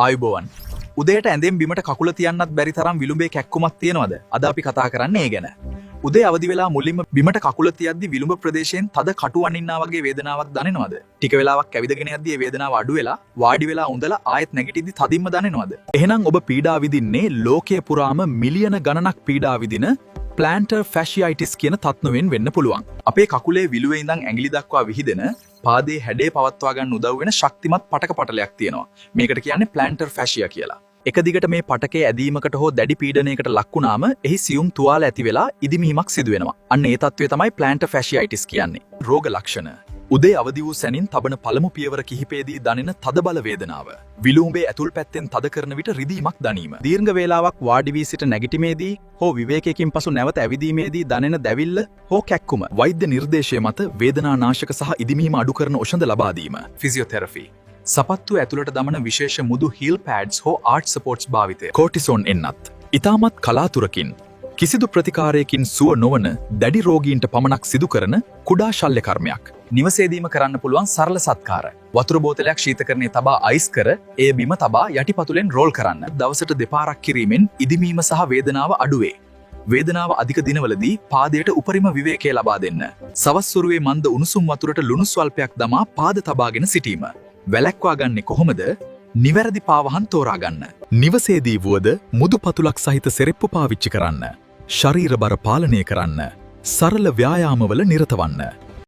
ආයුබෝවන්. උදේට ඇඳෙන් බිමට කකුල තියන්නත් බැරි තරම් විලුඹේ කැක්කුමක් තියෙනවද? අද අපි කතා කරන්නේ ඒ ගැන. උදේ අවදි වෙලා මුලින්ම බිමට කකුල තියද්දි විලුඹ ප්‍රදේශයෙන් තද කටු අනින්නා වගේ වේදනාවක් දැනෙනවද? ටික වෙලාවක් ඇවිදගෙන යද්දි ඒ වේදනාව අඩු වෙලා වාඩි වෙලා උඳලා ආයෙත් නැගිටිද්දි තදින්ම දැනෙනවද? එහෙනම් ඔබ පීඩා විඳින්නේ ලෝකයේ පුරාම මිලියන ගණනක් පීඩා විඳින plantar fasciitis කියන තත්ත්වයෙන් වෙන්න පුළුවන්. අපේ කකුලේ විලුවේ ඉඳන් ඇඟිලි දක්වා විහිදෙන පාදයේ හැඩය පවත්වා ගන්න උදව් වෙන ශක්තිමත් පටක පටලයක් තියෙනවා. මේකට කියන්නේ plantar fascia කියලා. එක දිගට මේ පටකේ ඇදීමකට හෝ දැඩි පීඩනයකට ලක් වුණාම එහි සියුම් තුවාල ඇති වෙලා ඉදිමීමක් සිදු වෙනවා. අන්න ඒ තත්ත්වය තමයි plantar fasciitis කියන්නේ. රෝග ලක්ෂණ. උදේ අවදි වූ සැනින් තබන පළමු පියවර කිහිපයේදී දැනෙන තදබල වේදනාව. විලුඹේ ඇතුල් පැත්තෙන් තද කරන විට රිදීමක් දැනීම. දීර්ඝ වේලාවක් වාඩි වී සිට නැගිටීමේදී හෝ විවේකයකින් පසු නැවත ඇවිදීමේදී දැනෙන දැවිල්ල හෝ කැක්කුම. වෛද්‍ය නිර්දේශය මත වේදනානාශක සහ ඉදිමීම අඩු කරන ඖෂධ ලබා දීම. ෆිසියෝതെරපි. සපත්තු ඇතුළට දමන විශේෂ මුදු හීල් පෑඩ්ස් හෝ ආර්ට් සපෝර්ට්ස් භාවිතය. කෝටිසෝන් එන්නත්. ඉතාමත් කලාතුරකින් කිසිදු ප්‍රතිකාරයකින් සුව නොවන දැඩි රෝගීන්ට පමණක් සිදු කරන කුඩා ශල්‍ය කර්මයක්. නිවසේදීම කරන්න පුළුවන් සරල සත්කාර. වතුර බෝතලයක් ශීතකරණයේ තබා අයිස් කර එය බිම තබා යටිපතුලෙන් රෝල් කරන්න. දවසට දෙපාරක් කිරීමෙන් ඉදිමීම සහ වේදනාව අඩුවේ. වේදනාව අධික දිනවලදී පාදයට උපරිම විවේකය ලබා දෙන්න. සවස් සුරුවේ මන්ද උණුසුම් වතුරට ලුණු ස්වල්පයක් දමා පාද තබාගෙන සිටීම. වැලැක්වා ගන්නේ කොහොමද? නිවැරදි පාවහන් තෝරා ගන්න. නිවසේදී වුවද මුදු පතුලක් සහිත සෙරෙප්පු පාවිච්චි කරන්න. ශරීර බර පාලනය කරන්න. සරල ව්‍යායාමවල නිරත වන්න.